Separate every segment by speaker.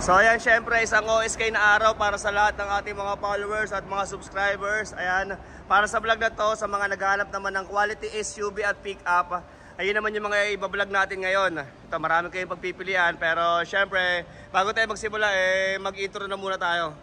Speaker 1: So ayan, syempre isang OSK na araw para sa lahat ng ating mga followers at mga subscribers. Ayan, para sa vlog na to, sa mga naghahanap naman ng quality SUV at pick-up, ayun naman yung mga ibablog natin ngayon. Ito, marami kayong pagpipilian, pero syempre, bago tayo magsimula, mag-intro na muna tayo.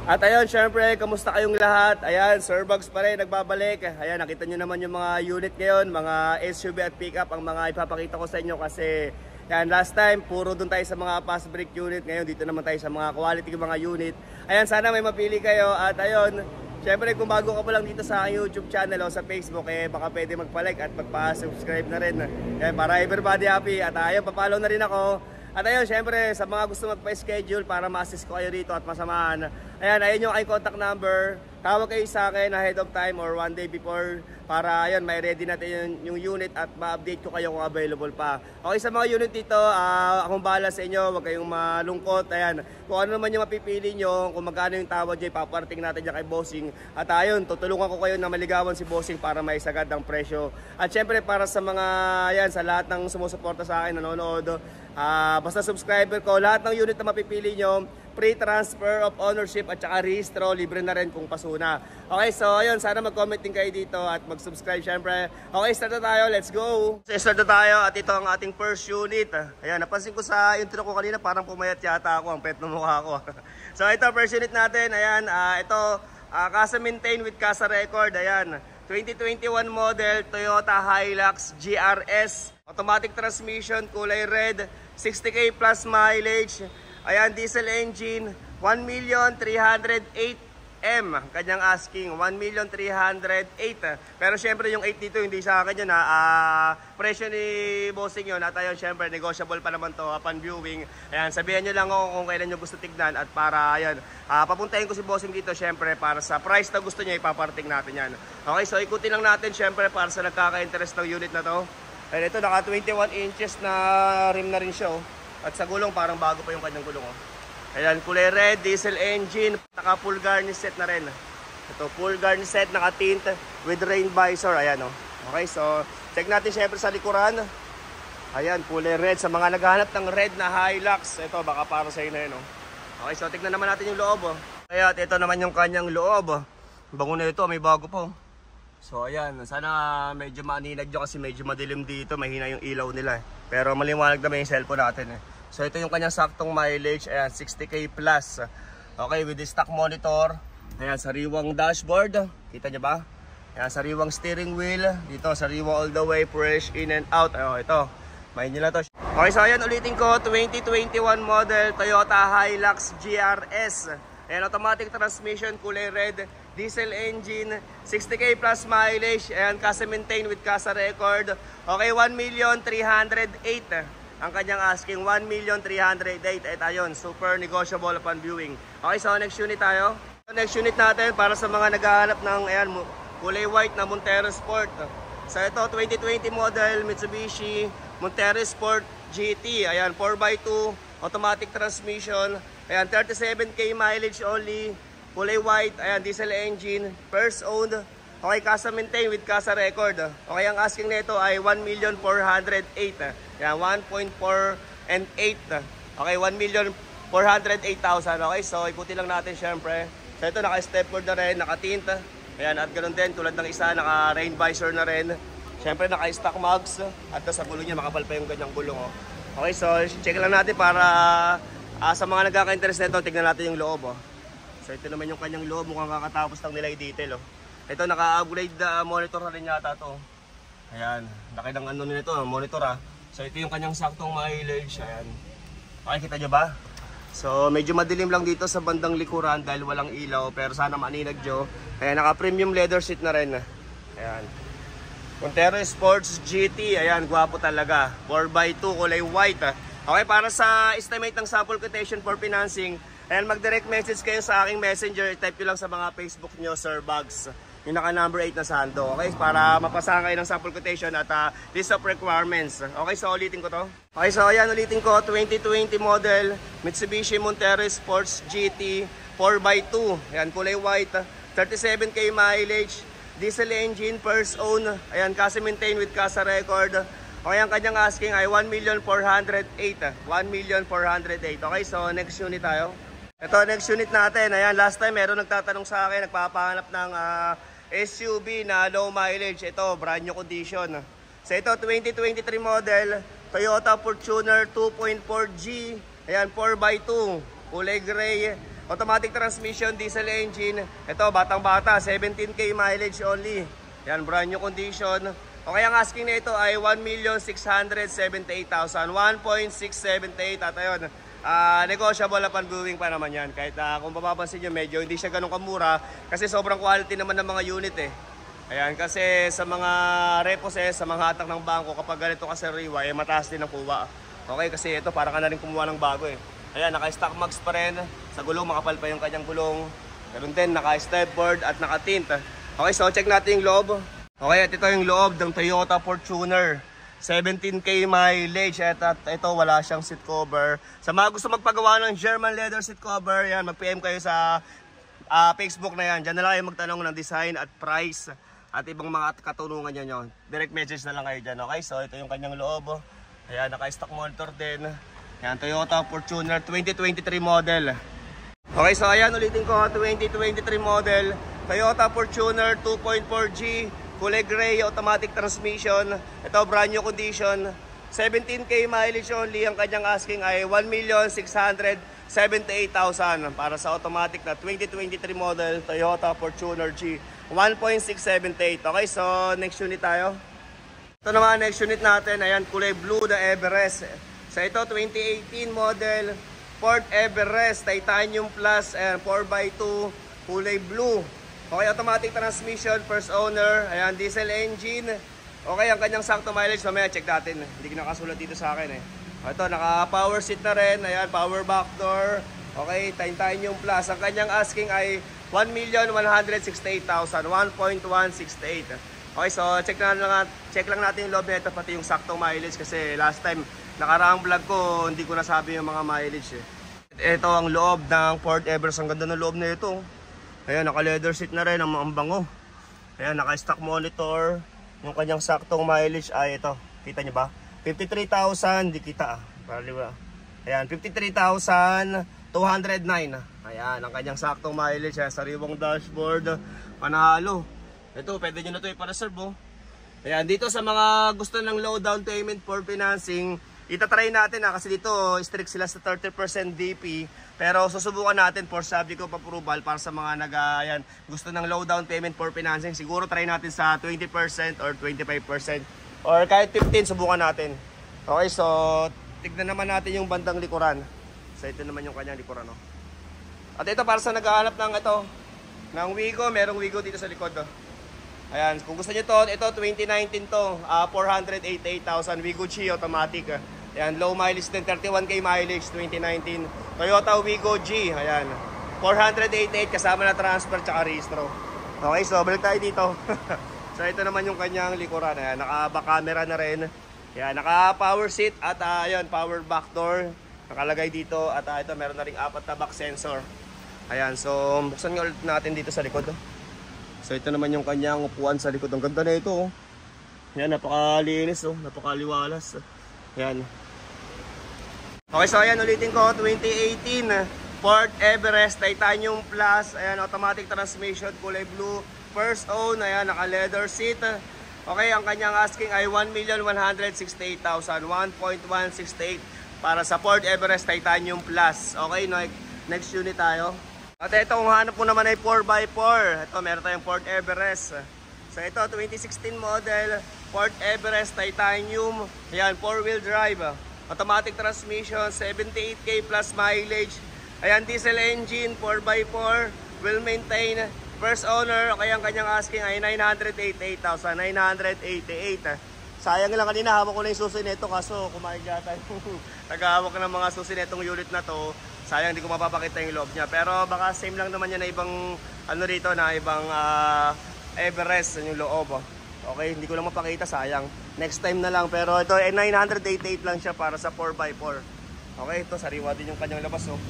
Speaker 1: At ayun, syempre, kamusta kayong lahat? Ayan, Sir Bugs pa rin, nagbabalik. Ayan, nakita nyo naman yung mga unit ngayon, mga SUV at pick-up ang mga ipapakita ko sa inyo kasi yan, last time, puro dun tayo sa mga fast brake unit. Ngayon, dito naman tayo sa mga quality mga unit. Ayan, sana may mapili kayo. At ayun, syempre kung bago ka pa lang dito sa aking YouTube channel o sa Facebook, baka pwede magpa-like at magpa-subscribe na rin. Ayan, para everybody happy. At ayun, papalo na rin ako. At ayun, syempre, sa mga gusto magpa-schedule para ma-assist ko kayo rito at masamahan. Ayan, ayun yung aking contact number. Tawag kayo sa akin ahead of time or one day before para ayun, may ready natin yung unit at ma-update ko kayo kung available pa. Okay, sa mga unit dito, akong bahala sa inyo, huwag kayong malungkot. Ayan, kung ano naman yung mapipili nyo, kung magkano yung tawad dyan, paparating natin dyan kay Bossing. At ayun, tutulungan ko kayo na maligawan si Bossing para may sagad ang presyo. At syempre para sa mga, ayan, sa lahat ng sumusuporta sa akin, nanonood, basta subscriber ko, lahat ng unit na mapipili nyo, free transfer of ownership at saka rehistro, libre na rin kung pasuna. Okay, so ayun, sana mag-comment din kayo dito at mag-subscribe syempre. Okay, start na tayo, let's go! So, start na tayo at ito ang ating first unit. Ayan, napansin ko sa intro ko kanina, parang pumayat yata ako, ang pet ng mukha ko. So ito, first unit natin, ayan, ito, Casa maintain with Casa record, ayan. 2021 model, Toyota Hilux GRS, automatic transmission, kulay red, 60k plus mileage. Ayan, diesel engine, 1,308,000 kanyang asking, 1,308,000. Pero syempre yung 8 dito hindi sa akin yun presyo ni Bossing yun. At ayun, syempre negotiable pa naman to upon viewing. Ayan, sabihan nyo lang ako kung kailan nyo gusto tignan. At para ayan, papuntahin ko si Bossing dito syempre para sa price na gusto nyo ipaparating natin yan. Okay, so ikutin lang natin syempre para sa nagkaka-interest ng unit na to. Ayan, ito naka 21 inches na rim na rin siya oh. At sa gulong, parang bago pa yung kanyang gulong. Oh. Ayan, kulay red, diesel engine. Naka full garnish set na rin. Ito, full garnish set, naka tint with rain visor. Ayan, oh. Okay, so check natin syempre sa likuran. Ayan, kulay red. Sa mga naghahanap ng red na Hilux, ito, baka para sa inyo yun. Oh. Okay, so tignan naman natin yung loob. Oh. Ayan, ito naman yung kanyang loob. Oh. Bango na ito, may bago po. So ayan, sana medyo maaninag nyo kasi medyo madilim dito, mahina yung ilaw nila. Pero maliwanag naman yung cellphone natin. So ito yung kanyang saktong mileage, ayan, 60k plus. Okay, with the stock monitor. Ayan, sariwang dashboard, kita nyo ba? Ayan, sariwang steering wheel. Dito, sariwa all the way, fresh in and out. Ayan, ito, mahin nyo na to. Okay, so ayan, ulitin ko, 2021 model Toyota Hilux GRS. Ayan, automatic transmission, kulay red, diesel engine, 60k plus mileage, and Casa maintain with Casa record. Okay, 1,308,000 ang kanyang asking, 1,308,000. Ito yun, super negotiable upon viewing. Okay, so next unit tayo. Next unit natin para sa mga naghahanap ng ayan, kulay white na Montero Sport. So ito, 2020 model Mitsubishi Montero Sport GT. Ayan, 4x2, automatic transmission. Ayan, 37k mileage only. Kulay white, ayan, diesel engine, first owned. Okay, Casa maintain with Casa record. Okay, ang asking nito ay 1,408,000. Ayan, 1.4 and 8. Okay, 1,408,000. Okay, so ikutin lang natin syempre. So ito, naka-stepboard na rin, naka-tint. Ayan, at ganoon din, tulad ng isa, naka-rain visor na rin. Syempre, naka-stock mugs. At sa gulong niya, makapal pa yung ganyang gulong. Oh. Okay, so check lang natin para sa mga nagkaka-interest nito, tignan natin yung loob. Oh. So ito naman yung kanyang loob, mukhang kakatapos ng nila i-detail. Oh. Ito, naka-upgrade monitor na rin yata to. Ayan, laki ng ano nito, monitor ah. So ito yung kanyang saktong mileage. Ayan. Okay, kita nyo ba? So medyo madilim lang dito sa bandang likuran dahil walang ilaw. Pero sana maaninag nyo. Ayan, naka-premium leather seat na rin. Ayan. Montero Sports GT. Ayan, gwapo talaga. 4x2, kulay white. Okay, para sa estimate ng sample quotation for financing, ayan, mag-direct message kayo sa aking messenger. Type nyo lang sa mga Facebook nyo, Sir Bugs. Yung naka number 8 na sando. Okay, para mapasahan kayo ng sample quotation at list of requirements. Okay, so ulitin ko to. Okay, so ayan, ulitin ko. 2020 model Mitsubishi Montero Sports GT 4x2. Ayan, kulay white. 37k mileage. Diesel engine, first own. Ayan, Casa maintain with Casa record. Okay, ang kanyang asking ay 1,408,000. 1,408,000. Okay, so next unit tayo. Ito, next unit natin. Ayan, last time meron nagtatanong sa akin, nagpapahanap ng SUV na low mileage. Ito, brand new condition. So ito, 2023 model, Toyota Fortuner 2.4G. Ayan, 4x2, kulay gray, automatic transmission, diesel engine. Ito, batang-bata, 17K mileage only. Ayan, brand new condition. Okay, ang asking na ito ay 1,678,000. 1.678 at ayun. Negotiable upon viewing pa naman yan. Kahit kung mapapansin nyo, medyo hindi siya ganun kamura. Kasi sobrang quality naman ng mga unit eh. Ayan, kasi sa mga reposes, sa mga hatak ng bangko, kapag ganito kasi riwa, eh, mataas din ang kuha. Okay, kasi ito parang ka na rin kumuha ng bago eh. Ayan, naka-stock max pa rin. Sa gulong, makapal pa yung kanyang gulong. Ganun din, naka-stepboard at naka-tint. Okay, so check natin yung loob. Okay, at ito yung loob ng Toyota Fortuner. 17K mileage. At ito, wala siyang seat cover. Sa mga gusto magpagawa ng German leather seat cover, yan, mag-PM kayo sa Facebook na yan. Diyan na lang kayo magtanong ng design at price at ibang mga katunungan nyo. Direct message na lang kayo dyan. Okay, so ito yung kanyang loob. Ayan, naka-stock monitor din. Ayan, Toyota Fortuner 2023 model. Okay, so ayan, ulitin ko, 2023 model. Toyota Fortuner 2.4G. Kulay gray, automatic transmission. Ito, brand new condition. 17K mileage only. Ang kanyang asking ay 1,678,000 para sa automatic na 2023 model Toyota Fortuner G. 1.678. Okay, so next unit tayo. Ito naman, next unit natin. Ayan, kulay blue na Everest. So ito, 2018 model Ford Everest Titanium Plus, 4x2, kulay blue. Okay, automatic transmission, first owner. Ayan, diesel engine. Okay, ang kanyang sakto mileage, mamaya check natin. Hindi nakasulat dito sa akin eh. Ito, naka-power seat na rin. Ayan, power back door. Okay, Titanium Plus. Ang kanyang asking ay 1,168,000. 1.168. Okay, so check lang natin yung loob nito, pati yung sakto mileage. Kasi last time, nakaraang vlog ko, hindi ko nasabi yung mga mileage eh. Ito ang loob ng Ford Everest. Ang ganda ng loob na ito. Ayan, naka-leather seat na rin, ang bango. Ayan, naka-stock monitor. Yung kanyang saktong mileage ay ito. Kita nyo ba? 53,000, di kita Ayan, 53,209. Ayan, ang kanyang saktong mileage. Ayan, sariwang dashboard. Panalo. Ito, pwede nyo na ito ipareserve oh. Ayan, dito sa mga gusto ng low down payment for financing, itatry natin kasi dito strict sila sa 30% DP. Pero susubukan natin for subject of approval para sa mga ayan, gusto ng low down payment for financing. Siguro try natin sa 20% or 25%. Or kahit 15, subukan natin. Okay, so tignan naman natin yung bandang likuran. So ito naman yung kanyang likuran. No? At ito para sa naghahanap ng ng Wigo, merong Wigo dito sa likod. Ayan, kung gusto nyo ito 2019 to, 488,000 Wigo G automatic. Ayan, low mileage din, 31K mileage, 2019. Toyota Wigo G, ayan. 488 kasama na transfer tsaka registro. Okay, so balik tayo dito. So ito naman yung kanyang likuran. Ayan, naka-back camera na rin. Ayan, naka-power seat at ayan, power back door. Nakalagay dito at ito meron na ring 4 na back sensor. Ayan, so buksan nga ulit natin dito sa likod. So ito naman yung kanyang upuan sa likod. Ang ganda na ito. Ayan, napakalinis, napakaliwalas. Ayan. Okay, so ayan, ulitin ko, 2018 Ford Everest Titanium Plus. Ayan, automatic transmission, kulay blue, first own. Ayan, naka-leather seat. Okay, ang kanyang asking ay 1,168,000. 1.168 para sa Ford Everest Titanium Plus. Okay, next unit tayo. At ito, kung hanap mo naman ay 4x4. Ito, meron tayong Ford Everest. So ito, 2016 model Ford Everest Titanium. Ayan, 4-wheel drive. Automatic transmission, 78K plus mileage. Ayan, diesel engine, 4x4, will maintain. First owner, kaya ang kanyang asking ay 988,000. 988. Sayang lang, kanina hawak ko na yung susi nito kaso kumain yata yung nag-hawak ng mga susi netong unit na to. Sayang, hindi ko mapapakita yung loob niya. Pero baka same lang naman yan na ibang rito na ibang Everest yung loob. Okay, hindi ko lang mapakita, sayang. Next time na lang. Pero ito ay 988 lang siya para sa 4x4. Okay, ito sariwa din yung kanyang labas. Oh.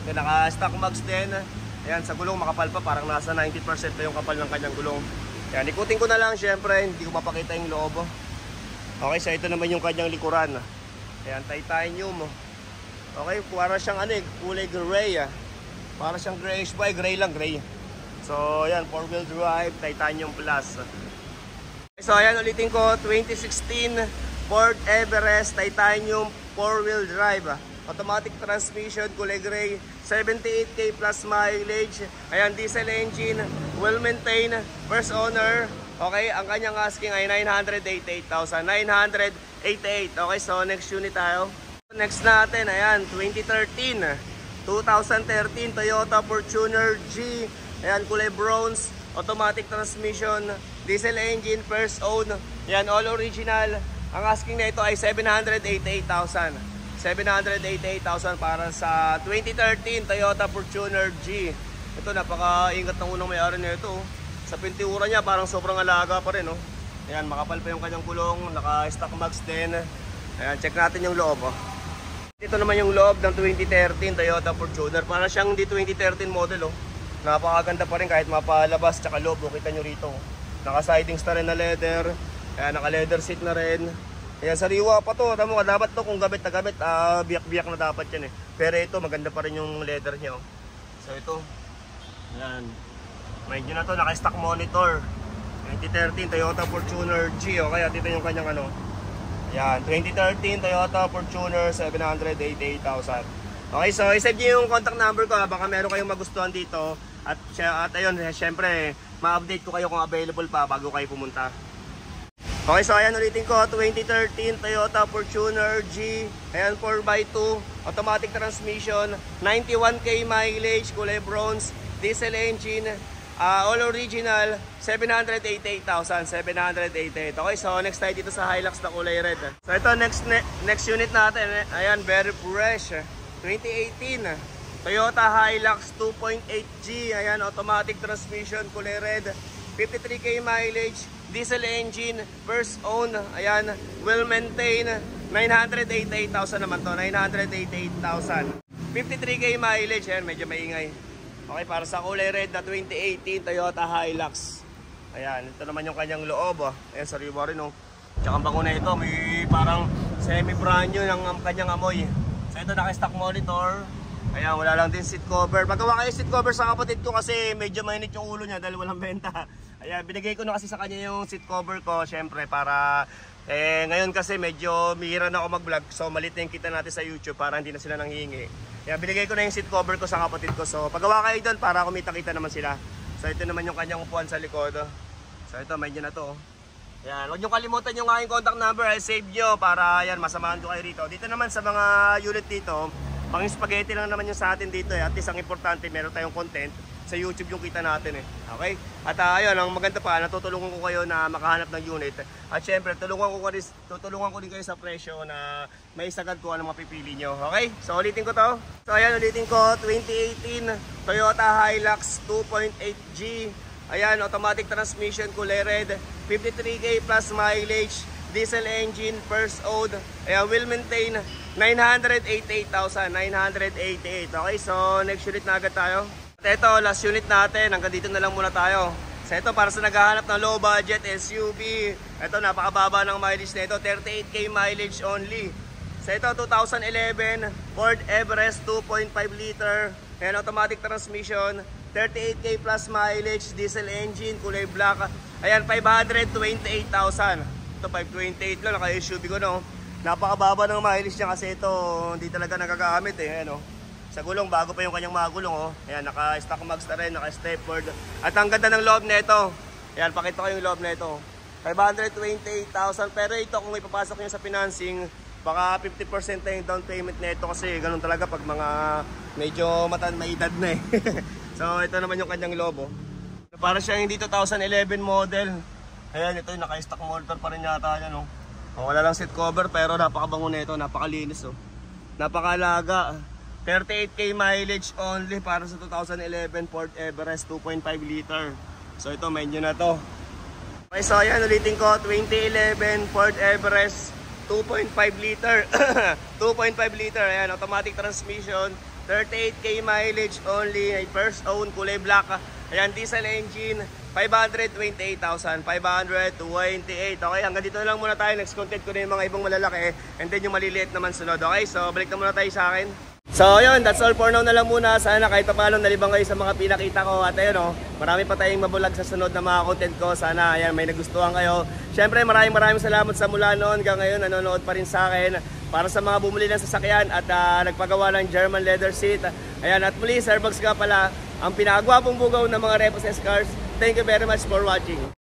Speaker 1: Ito, naka-stock mags din. Ayan, sa gulong makapal pa. Parang nasa 90% pa yung kapal ng kanyang gulong. Ayan, ikutin ko na lang syempre. Hindi ko mapakita yung loob. Okay, so ito naman yung kanyang likuran. Ayan, titanium. Okay, para siyang ano eh, kulay gray ah. Para siyang grayish ba? Gray lang, gray. So, ayan, 4-wheel drive, titanium plus. So, ayan, ulitin ko, 2016 Ford Everest titanium 4-wheel drive. Automatic transmission, kulay gray, 78k plus mileage. Ayan, diesel engine, well maintained, first owner. Okay, ang kanyang asking ay 988,000. 988. Okay, so next unit tayo. Next natin, ayan, 2013 Toyota Fortuner G. Ayan, kulay bronze, automatic transmission, diesel engine, first own. Ayan, all original. Ang asking na ito ay 788,000. 788,000 para sa 2013 Toyota Fortuner G. Ito, napaka-ingat ng unang may-ari na ito. Sa pintura niya, parang sobrang alaga pa rin. Oh. Ayan, makapal pa yung kanyang gulong, naka-stock mags din. Ayan, check natin yung loob. Oh. Ito naman yung loob ng 2013 Toyota Fortuner. Para siyang di 2013 model. Oh. Napakaganda pa rin kahit mapalabas tsaka loob. Oh. Kita nyo rito. Oh. Naka-sidings na rin na leather. Ayan, naka-leather seat na rin. Ayan, sariwa pa to. Tamo ka, dapat to kung gamit na gamit, biyak-biyak na dapat yan eh. Pero ito, maganda pa rin yung leather niya. Oh. So ito. Ayan. Medyo na to, naka-stock monitor. 2013 Toyota Fortuner G. O kaya dito yung kanyang ano. Ayan, 2013 Toyota Fortuner 788,000. Okay, so isave nyo yung contact number ko. Baka meron kayong magustuhan dito. At ayun, syempre, ma-update ko kayo kung available pa bago kayo pumunta. Okay, so ayan, ulitin ko, 2013 Toyota Fortuner G. Ayan, 4x2, automatic transmission, 91k mileage, kulay bronze, diesel engine, all original, 788,000, 788. Okay, so next tayo dito sa Hilux na kulay red. So ito, next unit natin, ayan, very fresh, 2018 Toyota Hilux 2.8G, ayan, automatic transmission, kulay red, 53k mileage, diesel engine, first own, ayan, well maintained, 988,000 naman to, 988,000. 53k mileage, ayan, medyo maingay. Okay, para sa kulay red na 2018 Toyota Hilux. Ayan, ito naman yung kanyang loob. Ayan, sariwa rin. Tsaka ang bango na ito, may parang semi-brand new ng kanyang amoy. So ito, naka-stock monitor. Ayan, wala lang din seat cover. Magawa kayo seat cover sa kapatid ko kasi medyo mainit yung ulo niya dahil walang benta. Ayan, binigay ko na kasi sa kanya yung seat cover ko, syempre, para ngayon kasi medyo mihira na ako mag-vlog. So malit na yung kita natin sa YouTube para hindi na sila nanghihingi. Ayan, binigay ko na yung seat cover ko sa kapatid ko. So pagawa kayo doon para kumita-kita naman sila. So ito naman yung kanyang upuan sa likod. So ito, medyo na to. Ayan, huwag nyo kalimutan yung aking contact number. I'll save nyo para ayan, masamahan ko kayo rito. Dito naman sa mga unit dito, pang spaghetti lang naman yung sa atin dito. At least ang importante, meron tayong content. Sa YouTube yung kita natin eh. Okay? At ayun, ang maganda pa, natutulungan ko kayo na makahanap ng unit. At syempre, tutulungan ko din kayo sa presyo na may sagad ko anong mapipili nyo. Okay? So ulitin ko to. So ayan, ulitin ko, 2018 Toyota Hilux 2.8G. Ayan, automatic transmission, kulay red, 53k plus mileage, diesel engine, first owned. Ayan, will maintain, 988,000, 988. Okay, so next unit na agad tayo. At ito, last unit natin. Hanggang dito na lang muna tayo. So ito, para sa naghahanap ng low budget SUV. Ito, napakababa ng mileage na ito. 38k mileage only. So ito, 2011 Ford Everest 2.5 liter. Ayan, automatic transmission. 38k plus mileage. Diesel engine, kulay black. Ayan, 528,000. Ito, 528 lang. Naka-SUV ko, no? Napakababa ng mileage niya kasi ito, hindi talaga nagagamit eh. Ayan, no? Sa gulong, bago pa yung kanyang mga gulong, oh. Ayan, naka-stock mags na rin, naka-stepford. At ang ganda ng loob na ito. Ayan, pakita ko yung loob na ito. 528,000. Pero ito, kung ipapasok nyo sa financing, baka 50% na yung down payment na ito kasi ganun talaga pag mga medyo may edad na eh. So, ito naman yung kanyang loob, oh. Para siya hindi 2011 model. Ayan, ito yung naka-stock monitor pa rin yata yan, oh. Wala lang seat cover, pero napakabango na ito, napakalinis, oh. Napakalaga. 38k mileage only para sa 2011 Ford Everest 2.5 liter. So ito, medyo na to. Okay, so ayan, ulitin ko, 2011 Ford Everest 2.5 liter. 2.5 liter, ayan, automatic transmission, 38k mileage only, first own, kulay black. Ayan, diesel engine, 528,528. Okay, hanggang dito na lang muna tayo. Next content ko na yung mga ibang malalaki. And then yung maliliit naman sunod. Okay, so balik na muna tayo sa akin. So yun, that's all for now na lang muna. Sana kahit pa paano nalibang kayo sa mga pinakita ko. At ayun, marami pa tayong mabulag sa sunod na mga content ko. Sana ayan, may nagustuhan kayo. Syempre maraming salamat sa mula noon hanggang ngayon nanonood pa rin sa akin. Para sa mga bumili ng sasakyan at nagpagawa ng German leather seat. Ayan, at muli, Sir Bugs nga pala, ang pinakagwapong bugaw ng mga Repos S cars. Thank you very much for watching.